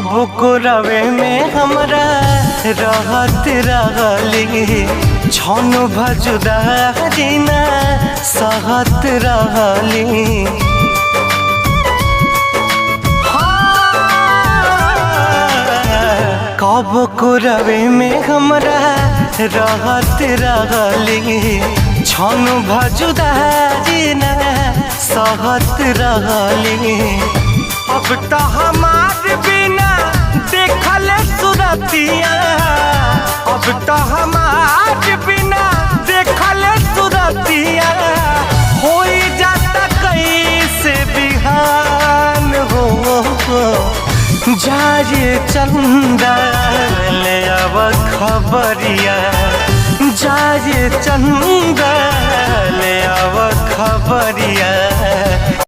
कब को रवे में हमरा रहत रहली छन भजुदा जीना सहत रहली। कब को रवे में हमरा रहत रहली छन भजुदा जीना सहत रहली। अब तो हमार बिना देखल सुरतिया, अब तो हमार बिना देखल सुरतिया हो जाता कैसे बिहान हो। जाए चंदा ले अब खबरिया, जाए चंदा ले अब खबरिया।